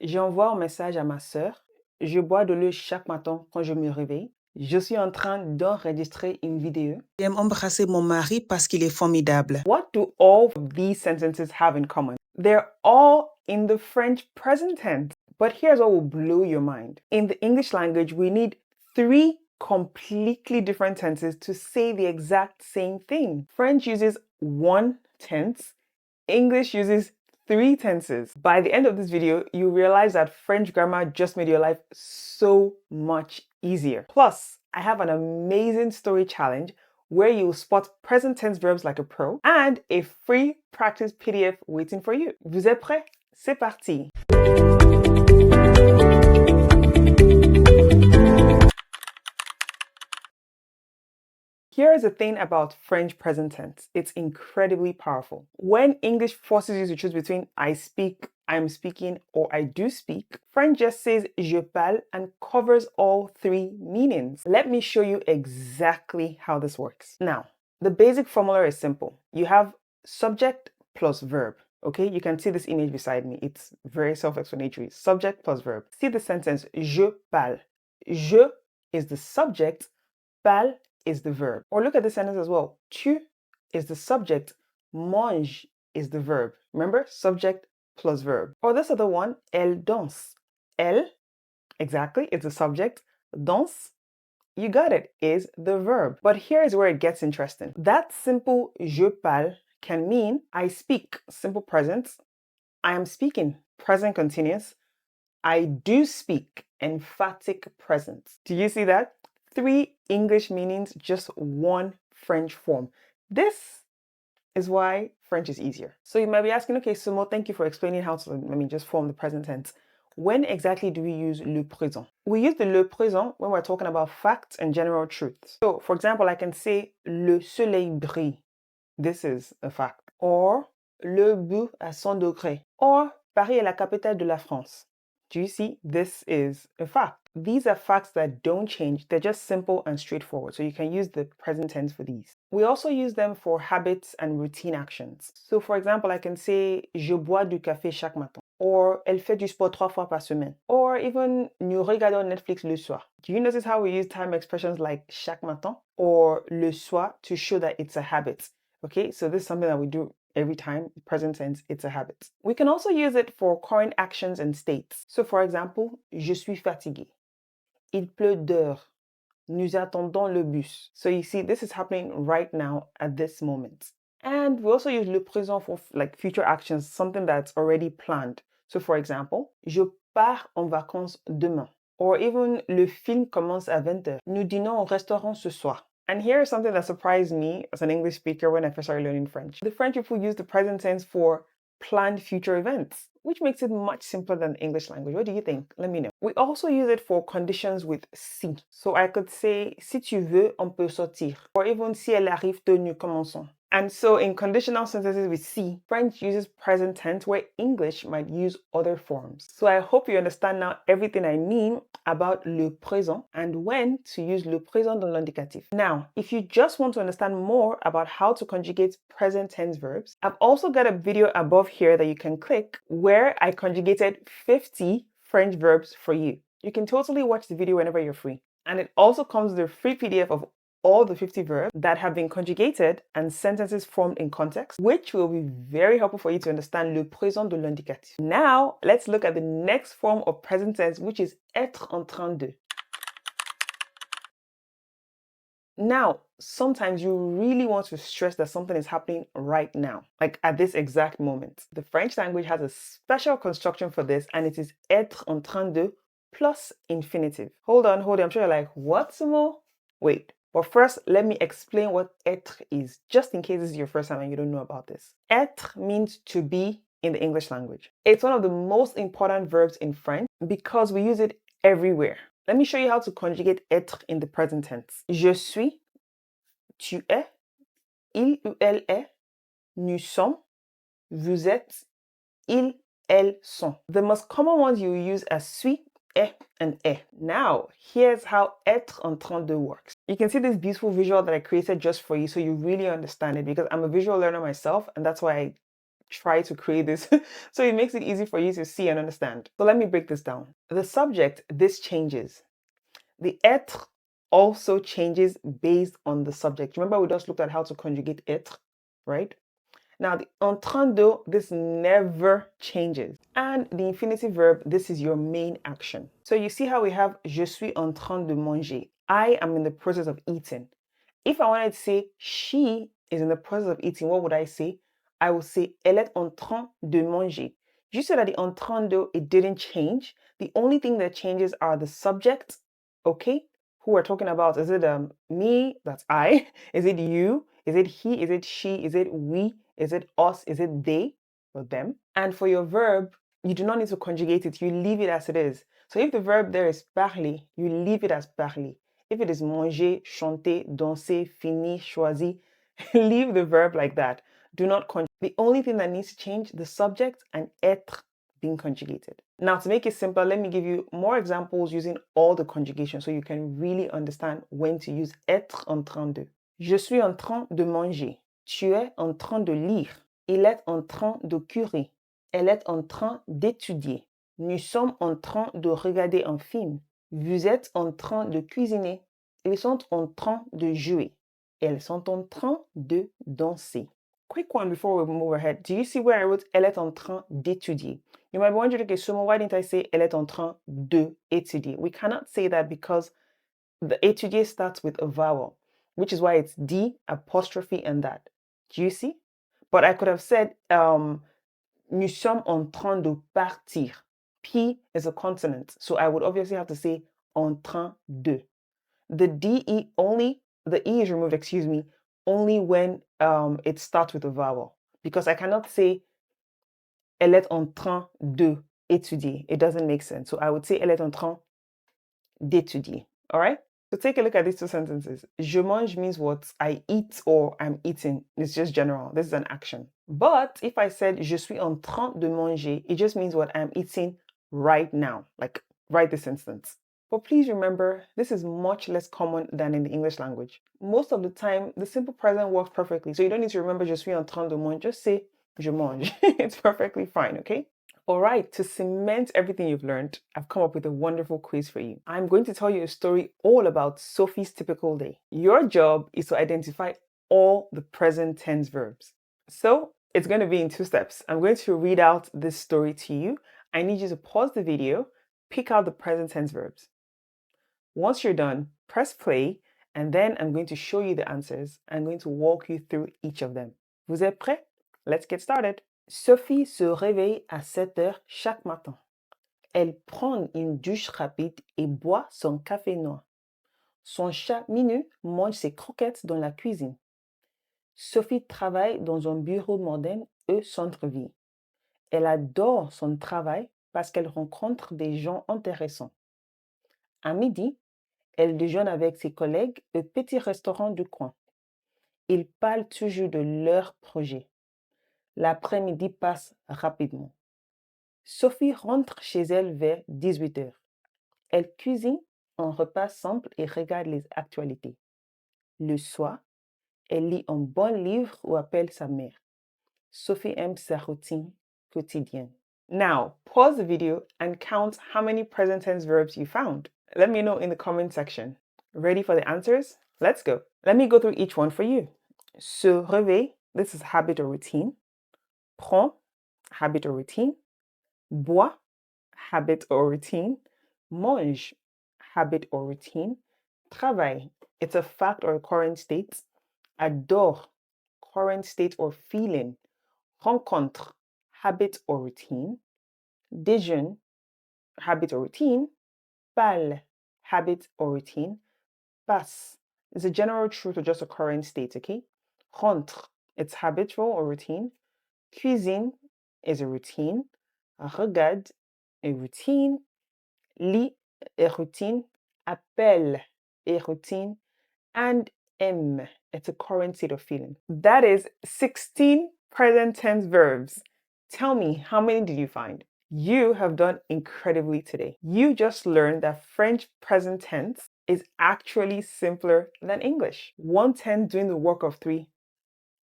J'envoie un message à ma sœur. Je bois de l'eau chaque matin quand je me réveille. Je suis en train d'enregistrer une vidéo. J'aime embrasser mon mari parce qu'il est formidable. What do all of these sentences have in common? They're all in the French present tense. But here's what will blow your mind. In the English language, we need 3 completely different tenses to say the exact same thing. French uses 1 tense. English uses 3 tenses. By the end of this video, you realize that French grammar just made your life so much easier. Plus, I have an amazing story challenge where you'll spot present tense verbs like a pro and a free practice PDF waiting for you. Vous êtes prêts? C'est parti! Here's the thing about French present tense. It's incredibly powerful. When English forces you to choose between I speak, I'm speaking, or I do speak, French just says je parle and covers all 3 meanings. Let me show you exactly how this works. Now, the basic formula is simple. You have subject plus verb. Okay, you can see this image beside me. It's very self-explanatory. Subject plus verb. See the sentence, je parle. Je is the subject, parle is the verb. Or look at this sentence as well. Tu is the subject, mange is the verb. Remember, subject plus verb. Or this other one, elle danse. Elle, exactly, is the subject. Danse, you got it, is the verb. But here is where it gets interesting. That simple je parle can mean I speak, simple present. I am speaking, present continuous. I do speak, emphatic present. Do you see that? 3 English meanings, just 1 French form. This is why French is easier. So you might be asking, okay, Sumo, thank you for explaining how to, just form the present tense. When exactly do we use le présent? We use the le présent when we're talking about facts and general truths. So, for example, I can say le soleil brille. This is a fact. Or le bout à 100 degrés. Or Paris est la capitale de la France. Do you see? This is a fact. These are facts that don't change. They're just simple and straightforward. So you can use the present tense for these. We also use them for habits and routine actions. So for example, I can say, je bois du café chaque matin. Or, elle fait du sport 3 fois par semaine. Or even, nous regardons Netflix le soir. Do you notice how we use time expressions like chaque matin or le soir to show that it's a habit? Okay, so this is something that we do every time, present tense, it's a habit. We can also use it for current actions and states. So for example, je suis fatigué. Il pleut dehors. Nous attendons le bus. So you see, this is happening right now at this moment. And we also use le présent for like future actions, something that's already planned. So for example, je pars en vacances demain. Or even le film commence à 20h. Nous dînons au restaurant ce soir. And here is something that surprised me as an English speaker when I first started learning French. The French people use the present tense for planned future events, which makes it much simpler than the English language. What do you think? Let me know. We also use it for conditions with si. So I could say, si tu veux, on peut sortir. Or even si elle arrive tôt, nous commençons. And so in conditional sentences with si, French uses present tense where English might use other forms. So I hope you understand now everything I mean about le présent and when to use le présent dans l'indicatif. Now, if you just want to understand more about how to conjugate present tense verbs, I've also got a video above here that you can click where I conjugated 50 French verbs for you. You can totally watch the video whenever you're free. And it also comes with a free PDF of all the 50 verbs that have been conjugated and sentences formed in context, which will be very helpful for you to understand le présent de l'indicatif. Now, let's look at the next form of present tense, which is être en train de. Now, sometimes you really want to stress that something is happening right now, like at this exact moment. The French language has a special construction for this, and it is être en train de plus infinitive. Hold on, I'm sure you're like, what, Sumo? Wait. But first, let me explain what être is, just in case this is your first time and you don't know about this. Être means to be in the English language. It's one of the most important verbs in French because we use it everywhere. Let me show you how to conjugate être in the present tense. Je suis, tu es, il ou elle est, nous sommes, vous êtes, ils, elles sont. The most common ones you use are suis, est, and est. Now, here's how être en train de works. You can see this beautiful visual that I created just for you so you really understand it because I'm a visual learner myself and that's why I try to create this so it makes it easy for you to see and understand. So let me break this down. The subject, this changes. The être also changes based on the subject. Remember we just looked at how to conjugate être, right? Now the en train de, this never changes. And the infinitive verb, this is your main action. So you see how we have je suis en train de manger. I am in the process of eating. If I wanted to say she is in the process of eating, what would I say? I would say elle est en train de manger. You said that the en train de, it didn't change. The only thing that changes are the subject, okay? Who we're talking about. Is it me? That's I. Is it you? Is it he? Is it she? Is it we? Is it us? Is it they or them? And for your verb, you do not need to conjugate it. You leave it as it is. So if the verb there is parler, you leave it as parler. If it is manger, chanter, danser, finir, choisir, leave the verb like that. Do not conjugate. The only thing that needs to change, the subject and être being conjugated. Now, to make it simple, let me give you more examples using all the conjugations so you can really understand when to use être en train de. Je suis en train de manger. Tu es en train de lire. Il est en train de curer. Elle est en train d'étudier. Nous sommes en train de regarder un film. Vous êtes en train de cuisiner. Ils sont en train de jouer. Elles sont en train de danser. Quick one before we move ahead. Do you see where I wrote elle est en train d'étudier? You might be wondering, okay, Sumo, why didn't I say elle est en train de étudier? We cannot say that because the étudier starts with a vowel, which is why it's D apostrophe and that. Do you see? But I could have said, nous sommes en train de partir. P is a consonant, so I would obviously have to say en train de. The DE only, the E is removed, excuse me, only when it starts with a vowel. Because I cannot say elle est en train de étudier. It doesn't make sense. So I would say elle est en train d'étudier. All right? So take a look at these two sentences. Je mange means what? I eat or I'm eating. It's just general. This is an action. But if I said je suis en train de manger, it just means what? I'm eating right now, like right this instance. But please remember, this is much less common than in the English language. Most of the time, the simple present works perfectly. So you don't need to remember je suis en train de manger. Just say je mange. It's perfectly fine, okay? All right, to cement everything you've learned, I've come up with a wonderful quiz for you. I'm going to tell you a story all about Sophie's typical day. Your job is to identify all the present tense verbs. So it's going to be in two steps. I'm going to read out this story to you. I need you to pause the video, pick out the present tense verbs. Once you're done, press play, and then I'm going to show you the answers. I'm going to walk you through each of them. Vous êtes prêts? Let's get started. Sophie se réveille à 7 heures chaque matin. Elle prend une douche rapide et boit son café noir. Son chat Minu mange ses croquettes dans la cuisine. Sophie travaille dans un bureau moderne au centre-ville. Elle adore son travail parce qu'elle rencontre des gens intéressants. À midi, elle déjeune avec ses collègues au petit restaurant du coin. Ils parlent toujours de leurs projets. L'après-midi passe rapidement. Sophie rentre chez elle vers 18 heures. Elle cuisine un repas simple et regarde les actualités. Le soir, elle lit un bon livre ou appelle sa mère. Sophie aime sa routine quotidienne. Now, pause the video and count how many present tense verbs you found. Let me know in the comment section. Ready for the answers? Let's go. Let me go through each one for you. Se réveille, this is habit or routine. Prend, habit or routine. Boit, habit or routine. Mange, habit or routine. Travaille, it's a fact or a current state. Adore, current state or feeling. Rencontre, habit or routine. Déjeune, habit or routine. Parle, habit or routine. Passe is a general truth or just a current state, okay? Rentre, it's habitual or routine. Cuisine is a routine. Regarde, a routine. Lit, a routine. Appelle, a routine. And aime, it's a current state of feeling. That is 16 present tense verbs. Tell me, how many did you find? You have done incredibly today. You just learned that French present tense is actually simpler than English. 110 doing the work of 3.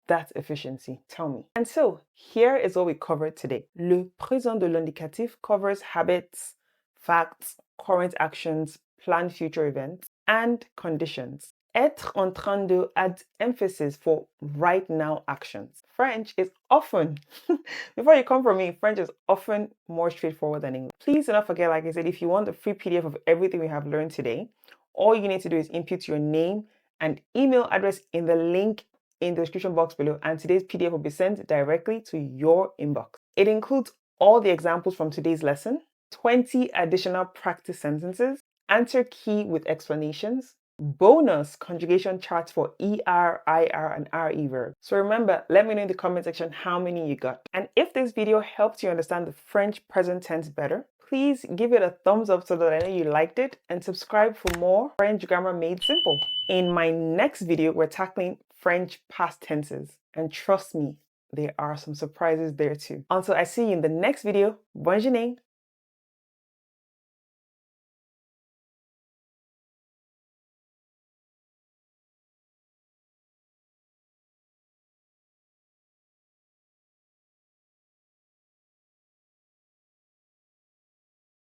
That's efficiency. Tell me. And so here is what we covered today. Le présent de l'indicatif covers habits, facts, current actions, planned future events, and conditions. Être en train de adds emphasis for right now actions. French is often, before you come from me, French is often more straightforward than English. Please do not forget, like I said, if you want the free PDF of everything we have learned today, all you need to do is input your name and email address in the link in the description box below, and today's PDF will be sent directly to your inbox. It includes all the examples from today's lesson, 20 additional practice sentences, answer key with explanations, bonus conjugation charts for ER, IR, and RE verbs. So remember, let me know in the comment section how many you got. And if this video helped you understand the French present tense better, please give it a thumbs up so that I know you liked it, and subscribe for more French grammar made simple. In my next video, we're tackling French past tenses. And trust me, there are some surprises there too. Until I see you in the next video, bonne journée!